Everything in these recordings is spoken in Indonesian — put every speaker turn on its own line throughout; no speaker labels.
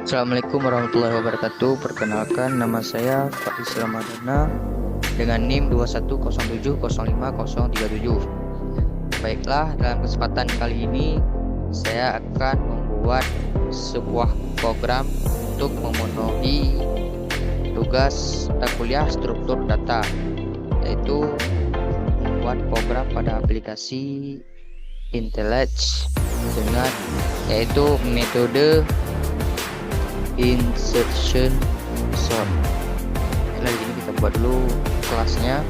Assalamualaikum warahmatullahi wabarakatuh. Perkenalkan, nama saya Faiz Ramadana dengan NIM 210705037. Baiklah, dalam kesempatan kali ini saya akan membuat sebuah program untuk memenuhi tugas kuliah struktur data, yaitu membuat program pada aplikasi IntelliJ dengan yaitu metode insertion sort. Nah, di sini kita buat dulu kelasnya.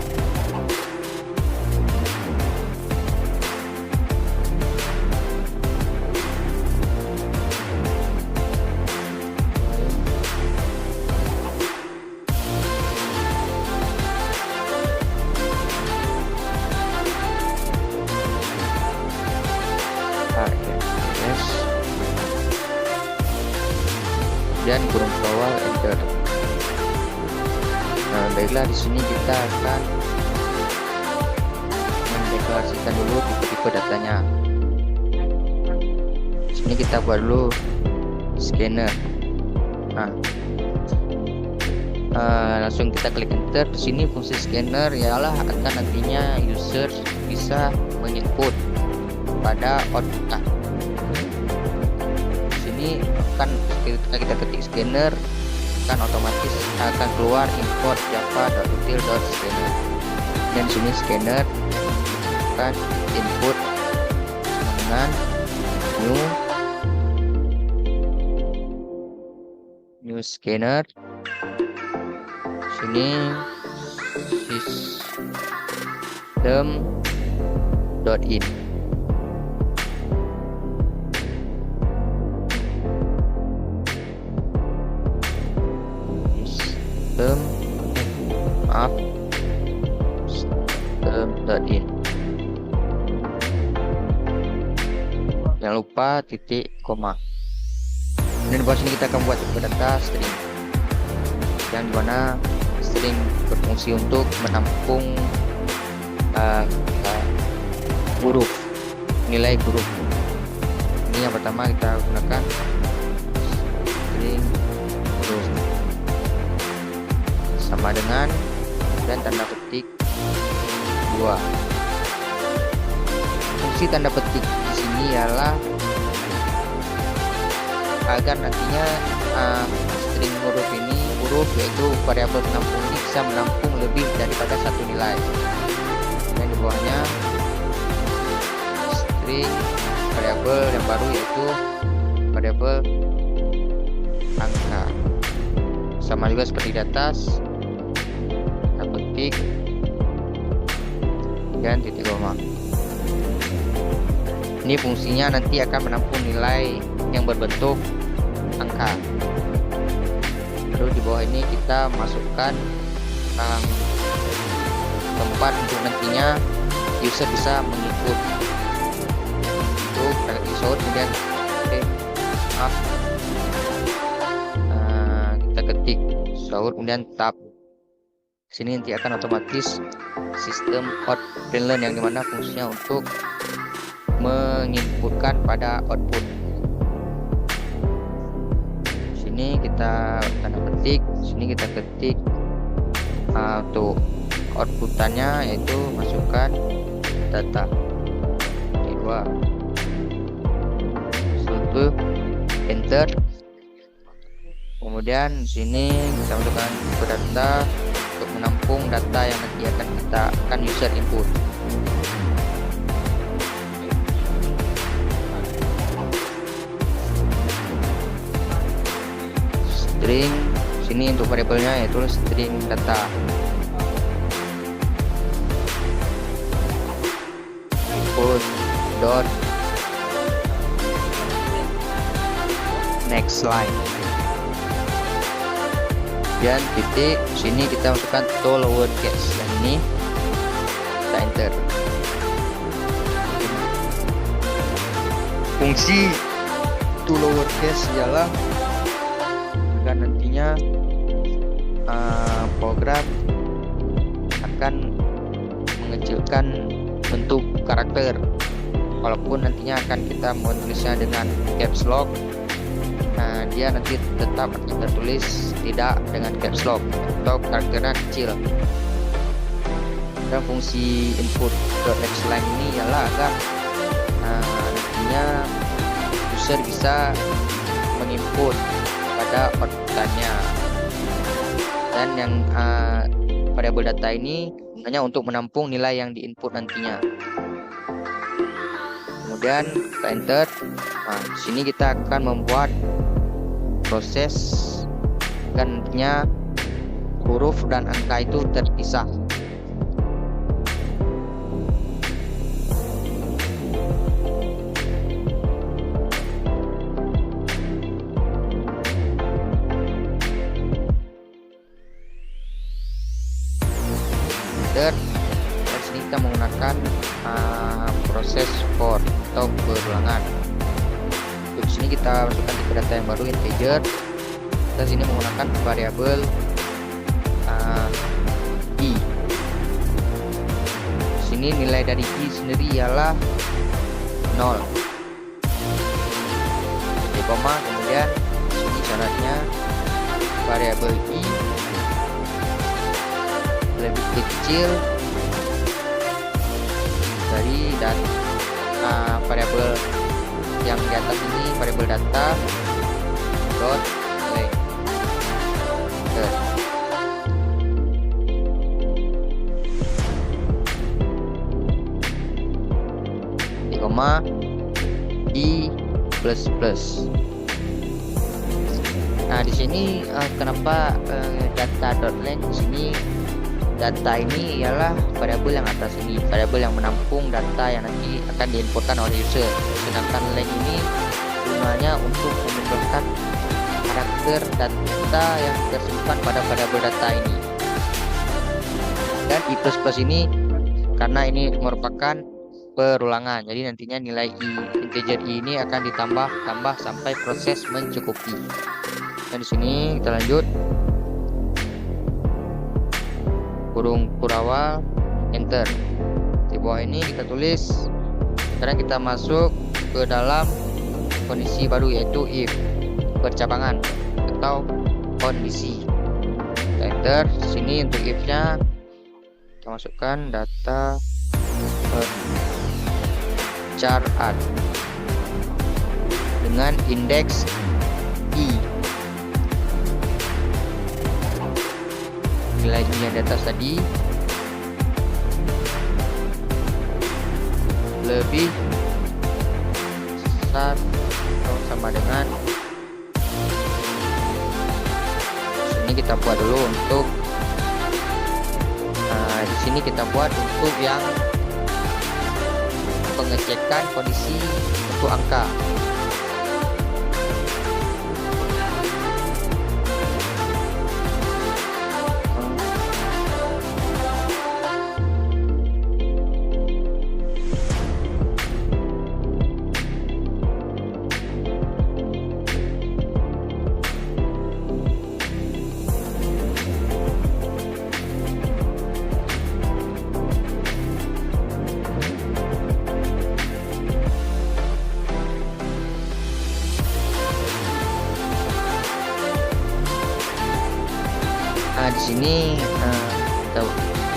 Yes. Dan kurung kawal enter. Nah, baiklah, di sini kita akan mendeklarasikan dulu tipe-tipe datanya. Di sini kita buat dulu scanner. Nah, langsung kita klik enter. Di sini fungsi scanner ialah akan nantinya user bisa menginput pada output. Di sini akan kita ketik scanner, kan otomatis akan keluar import java.util.scanner. Dan sini scanner akan input dengan new scanner. Sini system.in. System.in. Jangan lupa titik koma. Dan di bawah sini kita akan buat tipe data string, yang dimana string berfungsi untuk menampung huruf, nilai huruf. Ini yang pertama kita gunakan string huruf sama dengan dan tanda petik 2. Fungsi tanda petik di sini ialah agar nantinya string huruf yaitu variabel penampung ini bisa menampung lebih daripada satu nilai. Dan di bawahnya string variabel yang baru yaitu variabel angka, sama juga seperti di atas, tanda petik dan titik koma. Ini fungsinya nanti akan menampung nilai yang berbentuk angka. Lalu di bawah ini kita masukkan tempat untuk nantinya user bisa menginput untuk episode, kemudian kita ketik sahur kemudian tab. Sini nanti akan otomatis sistem output yang dimana fungsinya untuk menginputkan pada output. Sini kita tanda petik, sini kita ketik untuk outputannya yaitu masukkan data kedua, setelah enter. Kemudian sini kita masukkan tipe data untuk menampung data yang nanti akan user input. String sini untuk variabelnya yaitu string data. Input dot next line. Dan titik sini kita masukkan to lowercase, dan ini kita enter. Fungsi to lowercase ialah agar nantinya program akan mengecilkan bentuk karakter, walaupun nantinya akan kita menulisnya dengan caps lock dia nanti tetap tertulis tidak dengan caps lock atau karakternya kecil. Dan fungsi input .xline ini ialah agar nantinya user bisa menginput pada outputannya, dan yang variabel data ini hanya untuk menampung nilai yang diinput nantinya. Kemudian kita enter. Di sini kita akan membuat proses dan nantinya huruf dan angka itu terpisah. Dari sini kita menggunakan proses for atau berulangan. Di sini kita masukkan tipe data yang baru integer. Kita sini menggunakan variabel i. Di sini nilai dari i sendiri ialah 0. Jadi koma, kemudian di sini syaratnya variabel i lebih kecil dari variabel yang di atas ini, variabel data dot length. Di koma i plus plus. Di sini kenapa data dot length? Di sini data ini ialah variabel yang atas ini, variabel yang menampung data yang nanti akan diinputkan oleh user. Sedangkan length ini gunanya untuk menunjukkan karakter data yang tersimpan pada variabel data ini. Dan i++ ini karena ini merupakan perulangan, jadi nantinya nilai integer i ini akan ditambah sampai proses mencukupi. Dan di sini kita lanjut. Kurung kurawal, enter. Di bawah ini kita tulis. Sekarang kita masuk ke dalam kondisi baru, yaitu if percabangan atau kondisi. Kita enter. Di sini untuk if-nya kita masukkan data chart art dengan indeks i. Nilai yang di atas tadi lebih besar atau sama dengan. Sini kita buat dulu untuk di sini kita buat untuk yang pengecekan kondisi untuk angka. Di sini kita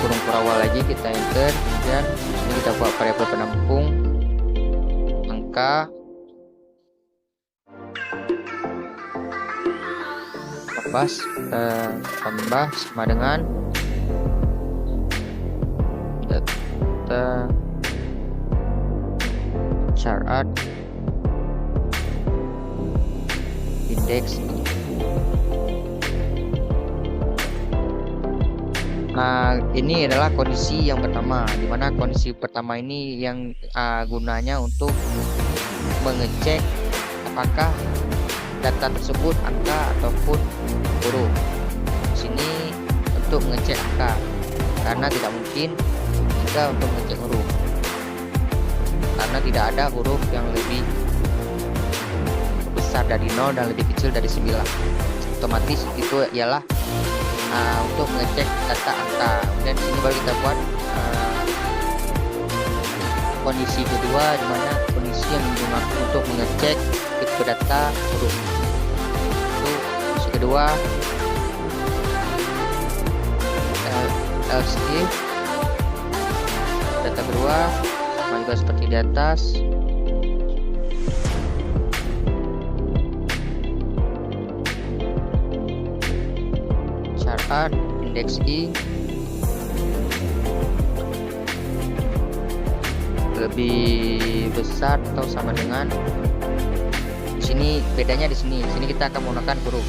kurung kurawal lagi, kita enter. Kemudian di sini kita buat variabel penampung angka tambah sama dengan data chart indeks. Ini adalah kondisi yang pertama, di mana kondisi pertama ini yang gunanya untuk mengecek apakah data tersebut angka ataupun huruf. Di sini untuk mengecek angka, karena tidak mungkin jika untuk mengecek huruf, karena tidak ada huruf yang lebih besar dari 0 dan lebih kecil dari 9. Otomatis itu ialah untuk mengecek data angka. Dan di sini baru kita buat kondisi kedua, di mana kondisi yang digunakan untuk mengecek tipe data huruf. kedua else if, data kedua sama juga seperti di atas. Chart index i lebih besar atau sama dengan, di sini bedanya di sini. Di sini kita akan menggunakan huruf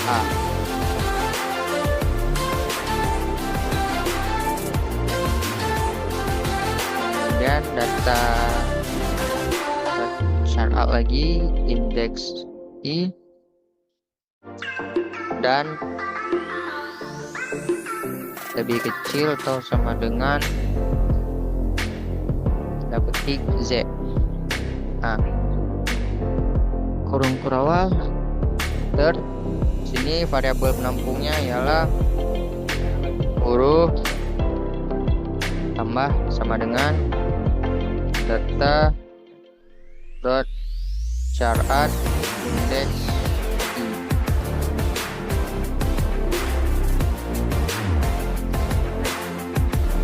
A. Kemudian data chart out lagi index i dan lebih kecil atau sama dengan petik Z. Nah, kurung kurawal third. Sini variabel penampungnya ialah huruf tambah sama dengan data dot chart index i.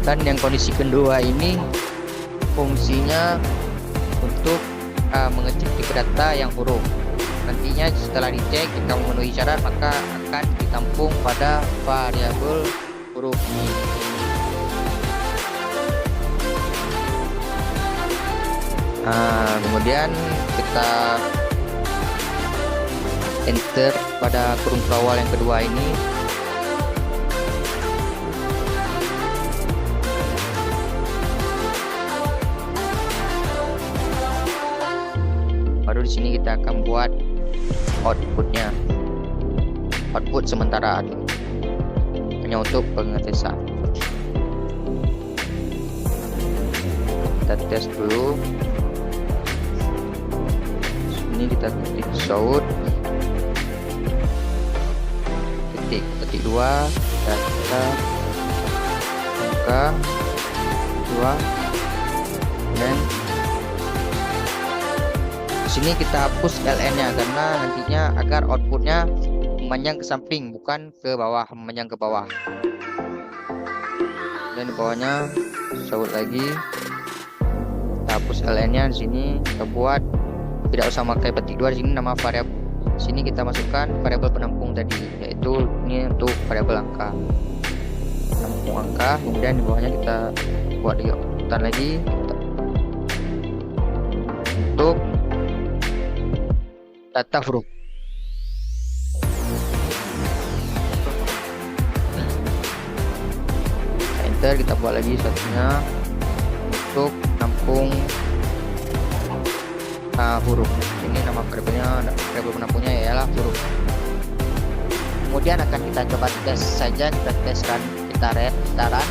Dan yang kondisi kedua ini fungsinya untuk mengecek tipe data yang huruf. Nantinya setelah dicek jika memenuhi syarat maka akan ditampung pada variabel huruf ini. Kemudian kita enter pada kurung awal yang kedua ini. Baru di sini kita akan buat outputnya, output sementara hanya untuk pengetesan. Kita tes dulu. Sini kita ketik shout ketik 2 data angka 2 dan sini kita hapus ln-nya karena nantinya agar outputnya memanjang ke samping bukan ke bawah, memanjang ke bawah. Dan di bawahnya shout lagi, kita hapus ln-nya. Di sini kita buat tidak usah pakai petik 2. Di sini nama variabel, sini kita masukkan variabel penampung tadi, yaitu ini untuk variabel angka, penampung angka. Kemudian di bawahnya kita buat di outputan lagi untuk data huruf. Enter, kita buat lagi satunya untuk tampung huruf. Ini nama variabelnya, variabel penampungnya ialah huruf. Kemudian akan kita coba tes saja, kita tes run, kita run.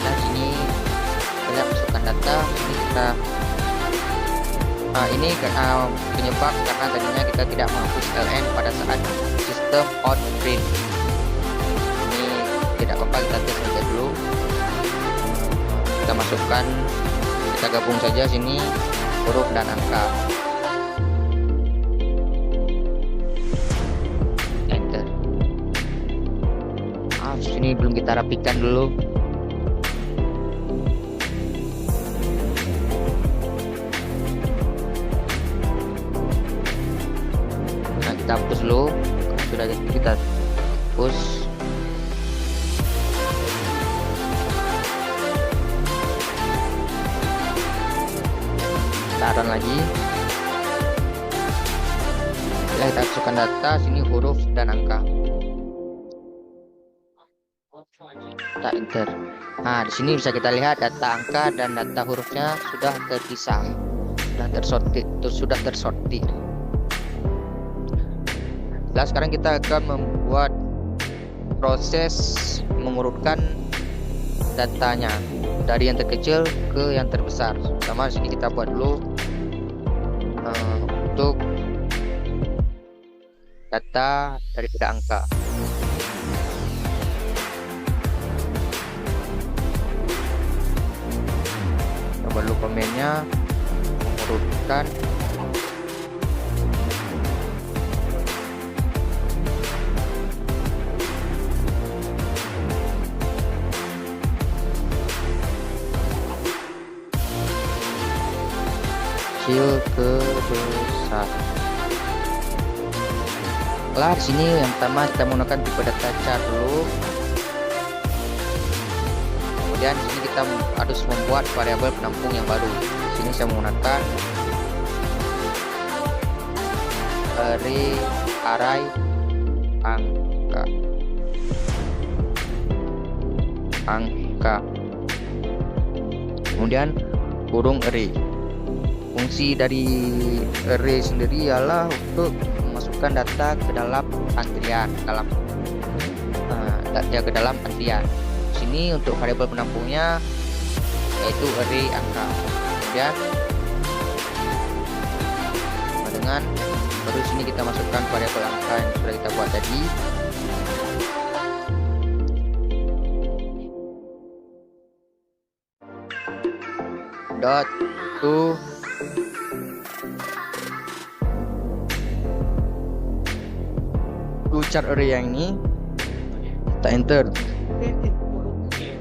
Nah, sini kita masukkan data. Ini kita ini penyebab karena tadinya kita tidak menghapus ln pada saat sistem on print. Ini tidak apa-apa, kita tes saja dulu. Kita masukkan, kita gabung saja sini huruf dan angka. Enter. Sini belum kita rapikan dulu. Kita hapus dulu, sudah kita hapus. Kita run lagi. Ya, kita masukkan data sini huruf dan angka. Kita enter. Nah, di sini bisa kita lihat data angka dan data hurufnya sudah terpisah, sudah tersortir. Nah, sekarang kita akan membuat proses mengurutkan datanya dari yang terkecil ke yang terbesar. Sama di sini kita buat dulu untuk data daripada angka. Coba dulu komennya, mengurutkan kecil ke besar. Lah di sini yang pertama kita menggunakan tipe data chart dulu. Kemudian di sini kita harus membuat variabel penampung yang baru. Di sini saya menggunakan array angka. Kemudian kurung array. Fungsi dari array sendiri ialah untuk memasukkan data ke dalam antrian, ke dalam antrian. Di sini untuk variabel penampungnya yaitu array angka. Kemudian dengan baru sini kita masukkan variabel angka yang sudah kita buat tadi. Dot to chart array yang ini kita enter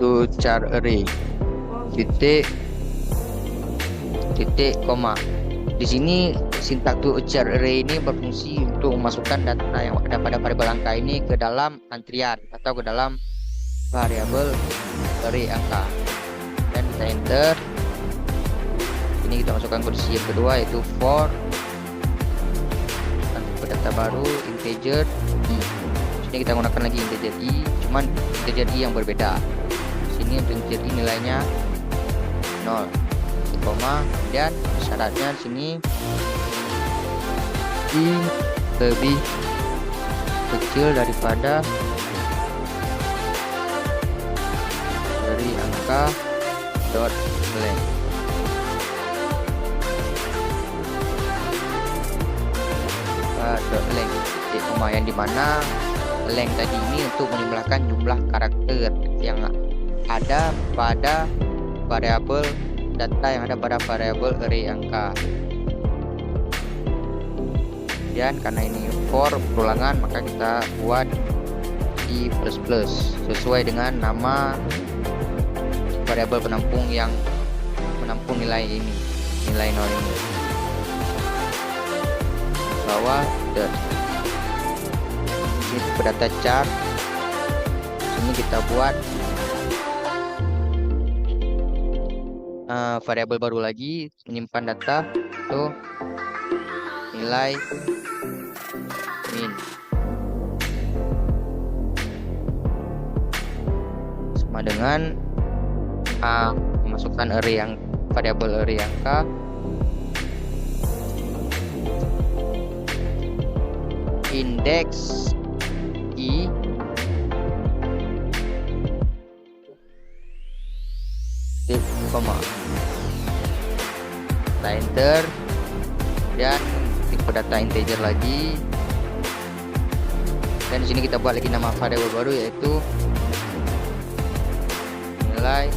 to chart array titik koma. Di sini sintak to chart array ini berfungsi untuk memasukkan data yang ada pada variabel angka ini ke dalam antrian atau ke dalam variabel array angka, dan kita enter. Ini kita masukkan kondisi yang kedua yaitu for data baru integer i. Sini kita gunakan lagi integer i, cuman integer i yang berbeda. Sini untuk integer i nilainya 0, koma, dan syaratnya di sini i lebih kecil daripada dari angka dot length. Dot length titik koma, yang dimana length tadi ini untuk menjumlahkan jumlah karakter yang ada pada variabel data yang ada pada variabel array angka. Dan karena ini for perulangan, maka kita buat i++ sesuai dengan nama variabel penampung yang menampung nilai ini, nilai 0 ini. Bawah ini data chart. Ini kita buat variabel baru lagi, menyimpan data itu nilai min sama dengan memasukkan array yang variabel array angka indeks i koma. Kita enter dan tipe data integer lagi, dan di sini kita buat lagi nama variabel baru yaitu nilai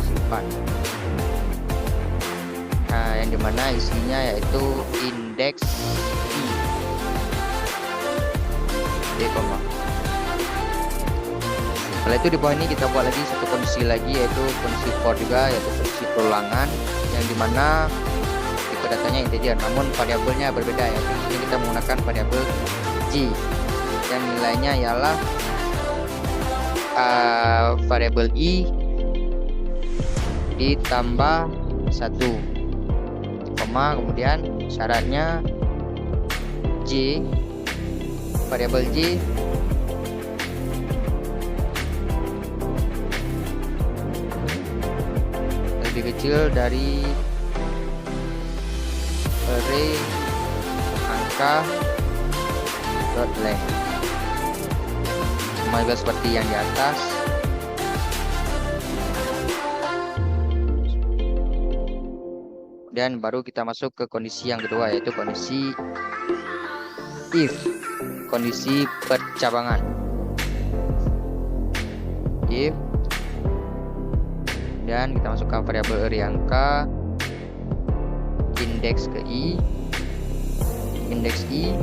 simpan. Nah, yang dimana isinya yaitu indeks i koma. Setelah itu di bawah ini kita buat lagi satu kondisi lagi yaitu kondisi for juga, yaitu kondisi perulangan, yang dimana tipe datanya integer namun variabelnya berbeda, yaitu ini kita menggunakan variabel g dan nilainya ialah variabel i ditambah 1, koma, kemudian syaratnya j, variabel j lebih kecil dari array angka dot length, sama juga seperti yang di atas. Dan baru kita masuk ke kondisi yang kedua yaitu kondisi if, kondisi percabangan. If, dan kita masukkan variabel array angka indeks ke i, indeks i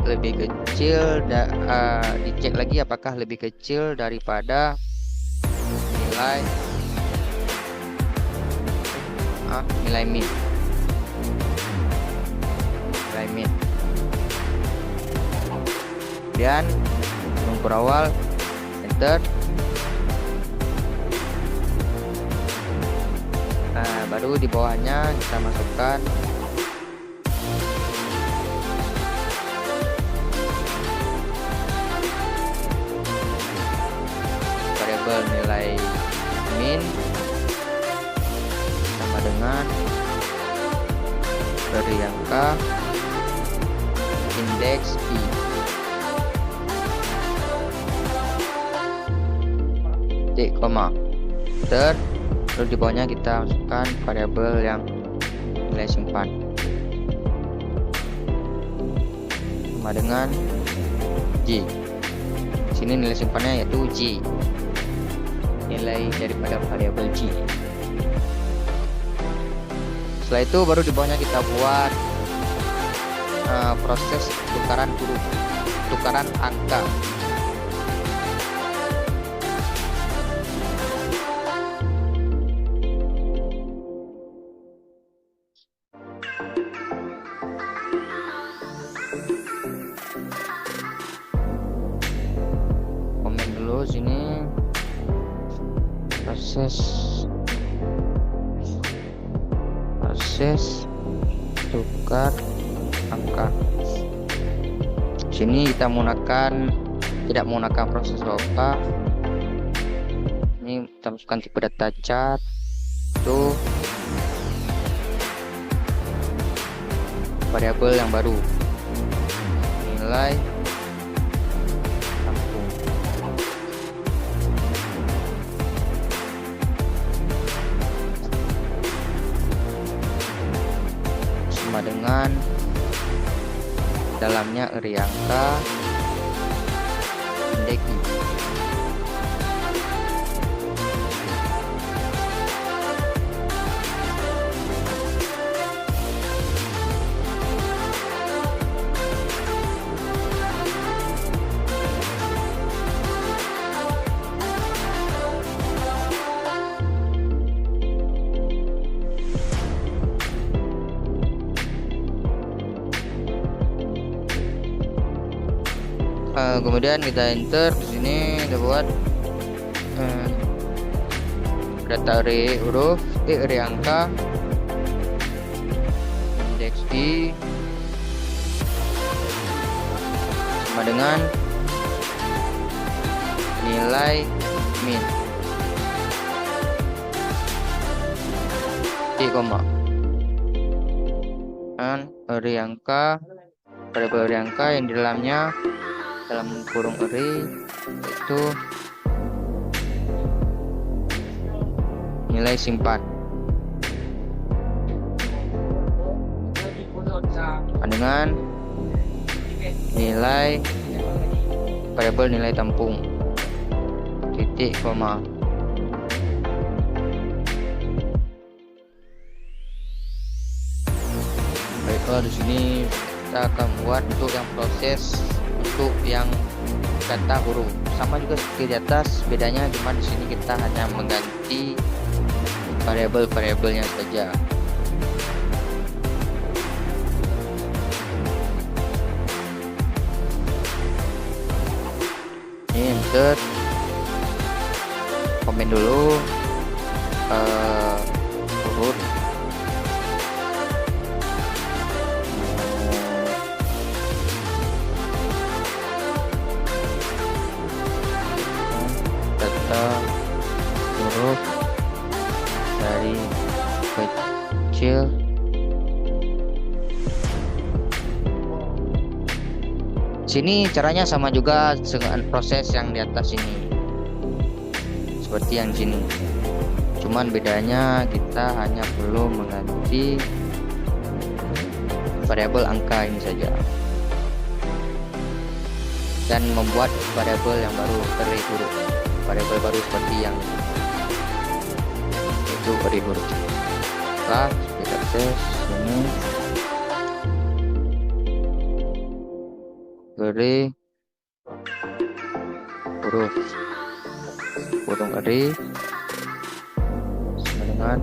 lebih kecil, dicek lagi apakah lebih kecil daripada nilai nilai min, kemudian unsur awal enter. Nah, baru di bawahnya kita masukkan variabel nilai min sama dengan dari angka indeks i. Titik koma terus di bawahnya kita masukkan variabel yang nilai simpan sama dengan j. Sini nilai simpannya yaitu j, nilai daripada variabel j. Setelah itu baru di bawahnya kita buat proses tukaran huruf, tukaran angka. Komen dulu sini proses tukar angka. Sini kita tidak menggunakan proses apa. Ini kita masukkan tipe data chart itu variabel yang baru, nilai tampung. Sama dengan dalamnya area angka indeks i. Kemudian kita enter di sini, kita buat data array huruf, array angka, indeks i sama dengan nilai min, koma, dan array angka, variabel array angka yang di dalamnya dalam kurung array itu nilai simpan dengan nilai variabel nilai tampung, titik koma. Baiklah, di sini kita akan buat untuk yang proses untuk yang data huruf. Sama juga seperti di atas, bedanya cuma di sini kita hanya mengganti variabel-variabelnya saja. Ini enter, komen dulu huruf huruf dari kecil sini. Caranya sama juga dengan proses yang di atas ini, seperti yang sini, cuman bedanya kita hanya perlu mengganti variabel angka ini saja dan membuat variabel yang baru, array huruf, variabel baru seperti yang itu array huruf. Nah, kita tes ini array huruf, potong array dengan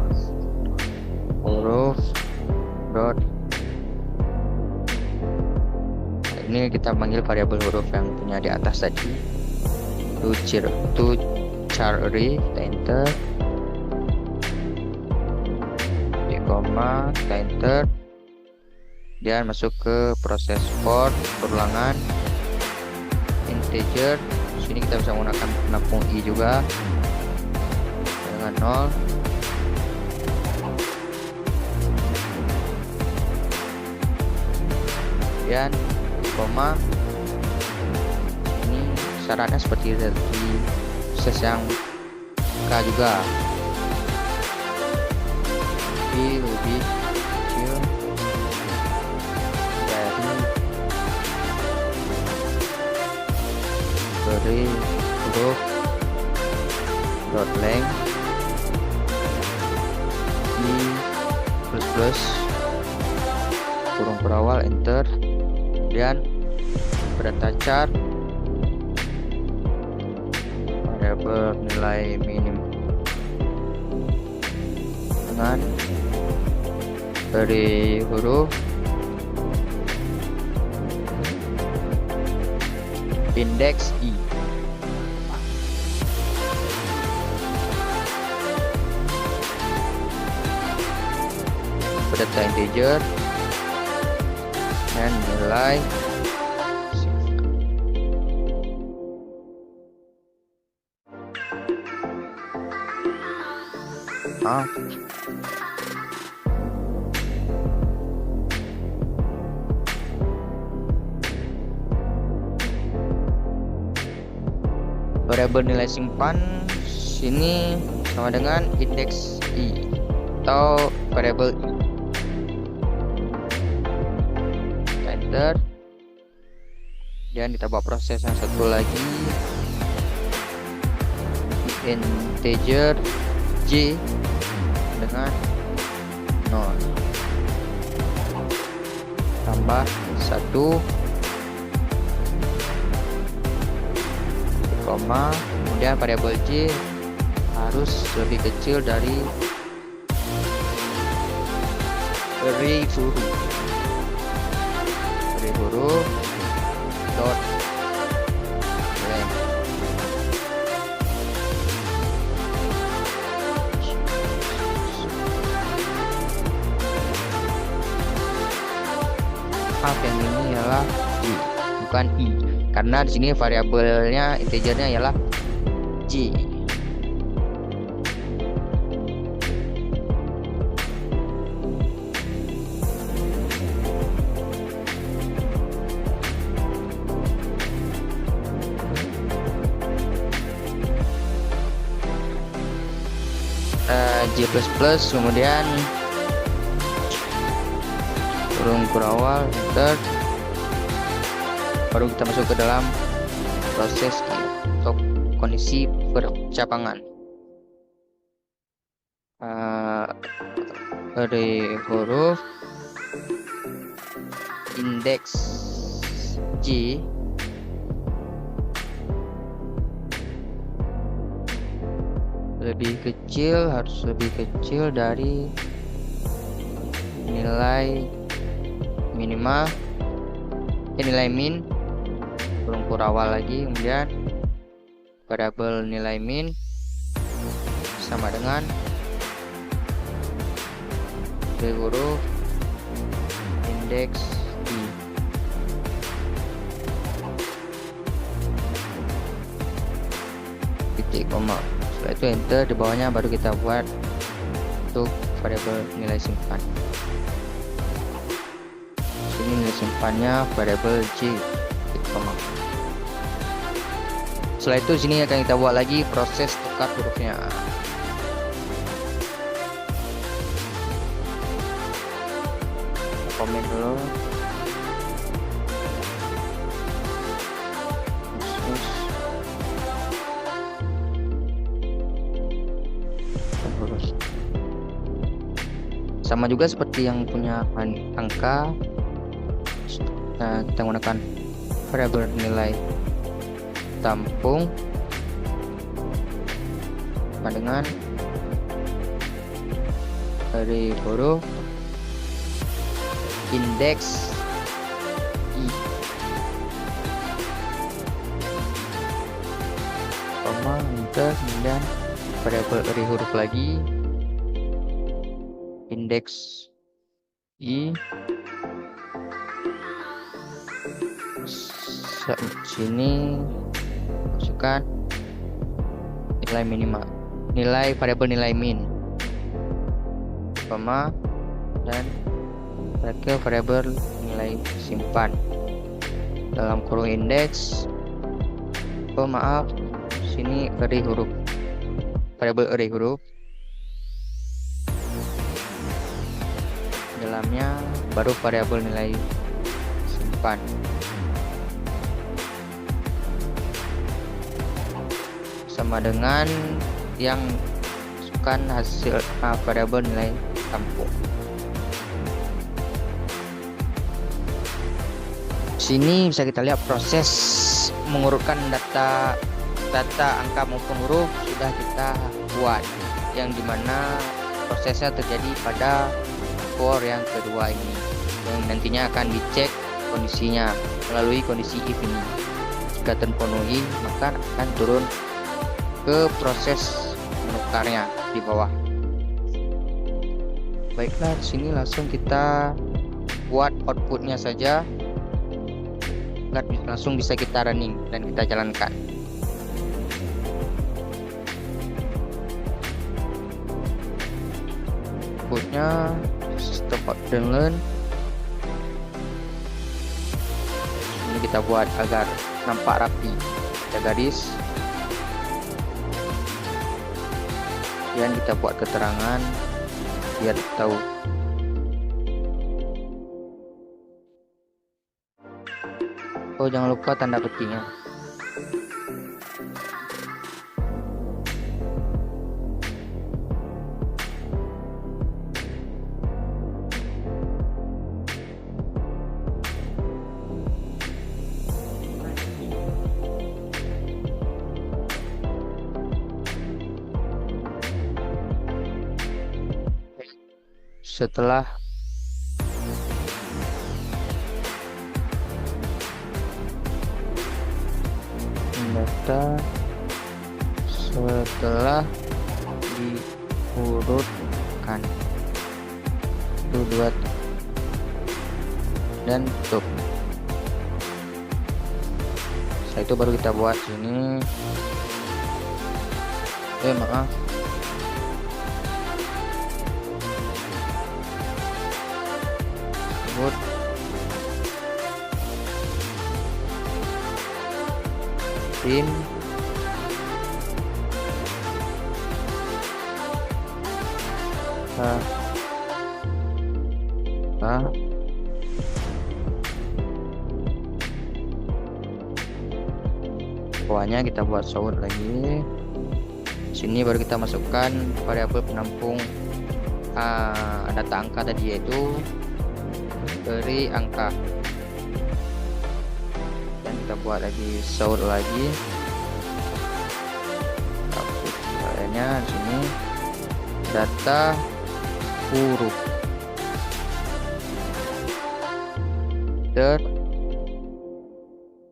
huruf dot. Ini kita panggil variabel huruf yang punya di atas tadi. To char array, kita enter. Di koma, kita enter. Dan masuk ke proses for perulangan integer. Sini kita bisa menggunakan penampung i juga dengan 0. Dan koma, ini syaratnya seperti di proses yang K juga, tapi lebih kecil dari huruf dot length i plus kurung berawal enter. Dan pada char variabel nilai minim dengan dari huruf indeks i. Data integer dan nilai variabel nilai simpan sini sama dengan indeks i atau variabel i. Enter. Dan kita buat proses yang satu lagi, integer j dengan 0 tambah 1 koma, kemudian variabel j harus lebih kecil dari huruf dot length. Yang ini ialah i, bukan i, karena di sini variabelnya integernya ialah j. J++, kemudian kurung berawal enter. Baru kita masuk ke dalam proses untuk kondisi percapangan. Dari huruf indeks j harus lebih kecil dari nilai minima, nilai min kurung berawal lagi, kemudian variabel nilai min sama dengan huruf indeks i. Titik koma. Setelah itu enter, di bawahnya baru kita buat untuk variabel nilai simpan. Sini nilai simpannya variabel j, titik koma. Setelah itu sini akan kita buat lagi proses tukar hurufnya. Komen dulu. Sama juga seperti yang punya angka, kita menggunakan variabel nilai tampung sama dengan dari huruf indeks I, koma, enter, kemudian variabel array huruf lagi, indeks I, sini masukkan nilai minimal, nilai variabel nilai min, koma, dan terakhir variabel nilai simpan dalam kurung indeks. Oh maaf, sini array huruf, variabel array huruf, dalamnya baru variabel nilai simpan. Sama dengan yang masukkan hasil variabel nilai tampung. Sini bisa kita lihat proses mengurutkan data angka maupun huruf sudah kita buat, yang dimana prosesnya terjadi pada for yang kedua ini, yang nantinya akan dicek kondisinya melalui kondisi if ini. Jika terpenuhi maka akan turun ke proses menukarnya di bawah. Baiklah, di sini langsung kita buat outputnya saja, langsung bisa kita running dan kita jalankan. Outputnya system out dan learn. Ini kita buat agar nampak rapi, kita garis, dan kita buat keterangan biar tahu. Oh, jangan lupa tanda petiknya. Setelah data diurutkan itu dua dan tutup. Setelah itu baru kita buat sini. Maaf, buat in bawahnya kita buat sort lagi. Sini baru kita masukkan variabel penampung data angka tadi, yaitu dari angka, dan kita buat lagi sort lagi. Caranya di sini data huruf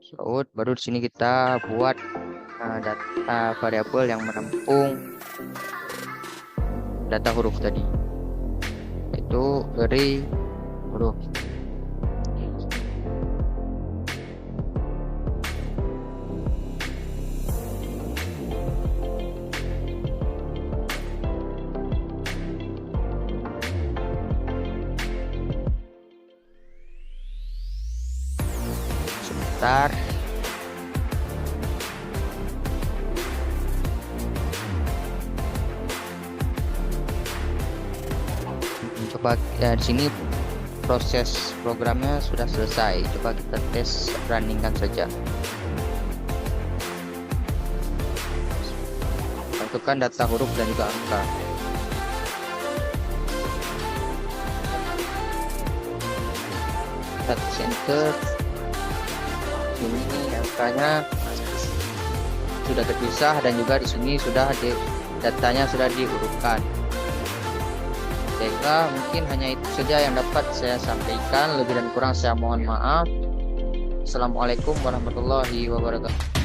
sort, baru di sini kita buat data variabel yang menampung data huruf tadi, yaitu array huruf. Sebentar. Coba ya, di sini proses programnya sudah selesai. Coba kita tes runningkan saja. Tentukan data huruf dan juga angka. Data center. Sini angkanya sudah terpisah, dan juga di sini sudah datanya sudah diurutkan. Baiklah, mungkin hanya itu saja yang dapat saya sampaikan. Lebih dan kurang saya mohon maaf. Assalamualaikum warahmatullahi wabarakatuh.